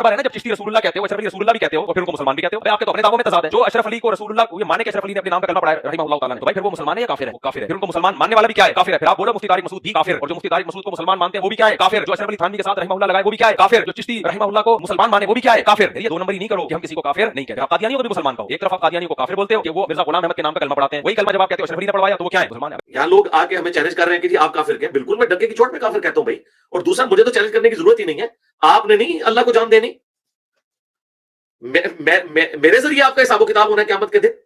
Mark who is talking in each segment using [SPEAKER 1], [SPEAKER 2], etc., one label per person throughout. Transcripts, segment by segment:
[SPEAKER 1] بار ہے نا جب چشتی رسول اللہ کہتے ہو اشرف علی رسول اللہ بھی کہتے ہو اور پھر ان کو مسلمان بھی کہتے ہو، آپ کے تو اپنے دعووں میں تضاد ہے. جو اشرف علی کو رسول اللہ کو یہ مانے کہ اشرف علی نے اپنے نام کا کلمہ پڑھا ہے رحمہ اللہ تعالیٰ نے، تو بھائی پھر وہ مسلمان ہے یا کافر ہے؟ وہ کافر ہے. پھر ان کو مسلمان ماننے والا بھی کیا ہے؟ کافر ہے. پھر آپ بولو مفتی طارق مسعود بھی کافر ہے، اور جو مفتی طارق مسعود کو مسلمان مانتے ہیں وہ بھی کیا ہے؟ کافر. جو اشرف علی تھانوی کے ساتھ رحمہ اللہ لگائے وہ بھی کیا ہے؟ کافر. جو چشتی رحمہ اللہ کو مسلمان مانے وہ بھی کیا ہے؟ کافر. یہ دو نمبری نہیں کرو کہ ہم کسی کو کافر نہیں کہتے. آپ قادیانیوں کو بھی مسلمان کہو. ایک طرف آپ قادیانیوں کو کافر بولتے ہو کہ وہ مرزا غلام احمد کے نام کا کلمہ پڑھاتے ہیں، وہی کلمہ جب آپ کہتے ہو اشرف علی نے پڑھوایا تو وہ کیا ہے؟ مسلمان ہے.
[SPEAKER 2] یہاں لوگ آ کے ہمیں چیلنج کر رہے ہیں کہ جی آپ کافر کہیں. بالکل میں ڈنکے کی چوٹ پہ کافر کہتا ہوں بھائی. اور دوسرا مجھے تو چیلنج کرنے کی ضرورت ہی نہیں ہے، آپ نے نہیں اللہ کو جان دینی. میرے ذریعے آپ کا حساب و کتاب ہونا ہے قیامت کے دن.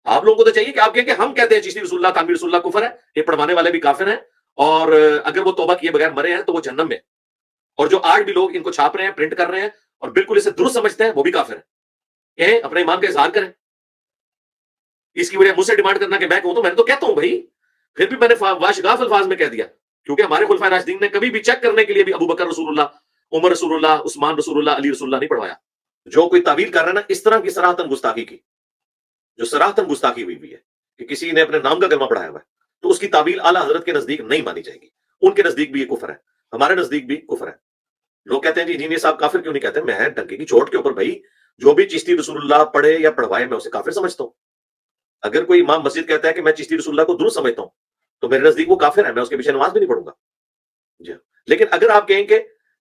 [SPEAKER 2] آپ لوگوں کو تو چاہیے کہ آپ کہیں کہ ہم کہتے ہیں چشتی رسول اللہ تھانوی رسول اللہ کفر ہے، یہ پڑھوانے والے بھی کافر ہیں، اور اگر وہ توبہ کیے بغیر مرے ہیں تو وہ جہنم میں. اور جو آج بھی لوگ ان کو چھاپ رہے ہیں، پرنٹ کر رہے ہیں اور بالکل اسے درست سمجھتے ہیں، وہ بھی کافر ہیں. کہیں اپنے ایمان کا اظہار کریں. اس کی وجہ مجھ سے ڈیمانڈ کرنا کہ میں کہوں تو میں نے تو کہتا ہوں بھائی. پھر بھی میں نے واشگاف الفاظ میں کہہ دیا، کیونکہ ہمارے خلفائے راشدین نے کبھی بھی چیک کرنے کے لیے بھی ابو بکر رسول اللہ، عمر رسول اللہ، عثمان رسول اللہ، علی رسول اللہ نہیں پڑھوایا. جو کوئی تعویل کر رہا ہے نا اس طرح کی صراحتاً گستاخی کی، جو صراحتاً گستاخی ہوئی ہے کہ کسی نے اپنے نام کا کلمہ پڑھایا ہوا ہے، تو اس کی تعویل اعلیٰ حضرت کے نزدیک نہیں مانی جائے گی. ان کے نزدیک بھی یہ کفر ہے، ہمارے نزدیک بھی کفر ہے. لوگ کہتے ہیں جی انجینئر صاحب کافر کیوں نہیں کہتے؟ میں ڈنکے کی چوٹ کے اوپر بھائی جو بھی چشتی رسول اللہ پڑھے یا پڑھوائے میں اسے کافر سمجھتا ہوں. اگر کوئی امام مسجد کہتا ہے کہ میں چشتی رسول اللہ کو درست سمجھتا ہوں تو میرے نزدیک وہ کافر ہے، میں اس کے پیچھے نماز بھی نہیں پڑھوں گا. جی. لیکن اگر آپ کہیں کہ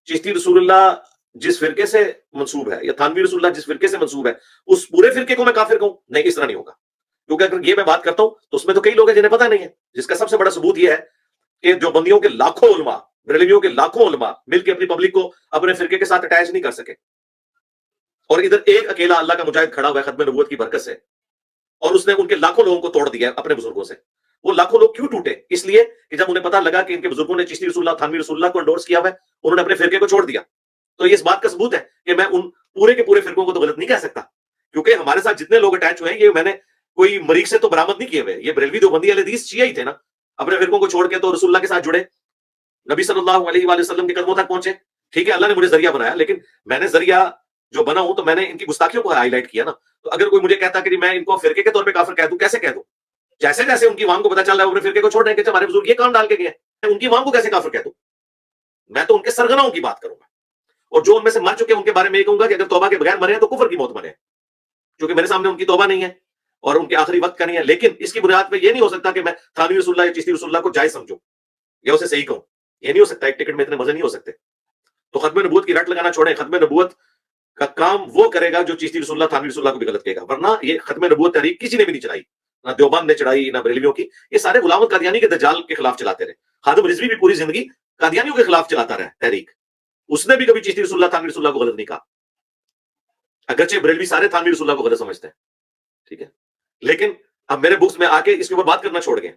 [SPEAKER 2] چشتی رسول اللہ جس فرقے سے منسوب ہے یا تھانوی رسول اللہ جس فرقے سے منسوب ہے اس پورے فرقے کو میں کافر کہوں، نہیں، اس طرح نہیں ہوگا. کیونکہ اگر یہ میں بات کرتا ہوں تو اس میں تو کئی لوگ ہیں جنہیں پتہ نہیں ہے، جس کا سب سے بڑا ثبوت یہ ہے کہ جو بندیوں کے لاکھوں علماء، بریلویوں کے لاکھوں علماء مل کے اپنی پبلک کو اپنے فرقے کے ساتھ اٹیچ نہیں کر سکے. اور ادھر ایک اکیلا اللہ کا مجاہد کھڑا ہوا ہے ختم نبوت کی برکت سے، اور اس نے ان کے لاکھوں لوگوں کو توڑ دیا اپنے بزرگوں سے. وہ لاکھوں لوگ کیوں ٹوٹے؟ اس لیے کہ جب انہیں پتا لگا کہ ان کے بزرگوں نے چشتی رسول اللہ تھانوی رسول اللہ کو انڈورس کیا ہوا ہے، انہوں نے اپنے فرقے کو چھوڑ دیا. تو یہ اس بات کا ثبوت ہے کہ میں ان پورے کے پورے فرقوں کو تو غلط نہیں کہہ سکتا، کیونکہ ہمارے ساتھ جتنے لوگ اٹیچ ہوئے ہیں یہ میں نے کوئی مریخ سے تو برآمد نہیں کیے ہوئے. یہ بریلوی دیوبندی اہل حدیث شیعہ ہی تھے نا، اپنے فرقوں کو چھوڑ کے تو رسول اللہ کے ساتھ جڑے، نبی صلی اللہ علیہ وآلہ وسلم کے قدموں تک پہنچے. ٹھیک ہے اللہ نے مجھے ذریعہ بنایا، لیکن میں نے ذریعہ جو بنا ہوں تو میں نے ان کی گستاخیوں کو ہائی لائٹ کیا نا. تو اگر کوئی مجھے کہتا کہ میں ان کو فرقے کے طور پہ کافر کہہ دوں، کیسے کہہ دوں؟ جیسے جیسے ان کی عوام کو پتا چل رہا ہے وہ اپنے فرقے کو چھوڑ رہے ہیں کہ ہمارے بزرگ یہ کام ڈال کے گئے ہیں، ان کی عوام کو کیسے کافر کہہ دوں؟ میں تو ان کے سرغناؤں کی بات کروں گا، اور جو ان میں سے مر چکے ان کے بارے میں یہ کہوں گا کہ اگر توبہ کے بغیر مرے ہیں تو کفر کی موت مرے ہیں، کیونکہ میرے سامنے ان کی توبہ نہیں ہے اور ان کے آخری وقت کا نہیں ہے. لیکن اس کی بنیاد پہ یہ نہیں ہو سکتا کہ میں تھانوی رسول اللہ یا چشتی رسول اللہ کو جائز سمجھوں یا اسے صحیح کہوں. یہ نہیں ہو سکتا، ایک ٹکٹ میں اتنے مزے نہیں ہو سکتے. تو ختم نبوت کی رٹ لگانا چھوڑیں. ختم نبوت کا کام وہ کرے گا جو چشتی رسول اللہ تھانوی رسول اللہ کو بھی غلط کہے گا، ورنہ یہ ختم نبوت تحریک کسی نے بھی نہیں چلائی، نہ دیوبند نے چڑھائی نہ بریلویوں کی. یہ سارے غلام قادیانی کے دجال کے خلاف چلاتے رہے. خادم رضوی بھی پوری زندگی قادیانیوں کے خلاف چلاتا رہا تحریک، اس نے بھی کبھی چشتی رسول اللہ تھانوی رسول اللہ کو غلط نہیں کہا، اگرچہ بریلوی سارے تھانوی رسول اللہ کو غلط سمجھتے ہیں. ٹھیک ہے، لیکن اب میرے بکس میں آ کے اس کے اوپر بات کرنا چھوڑ گئے.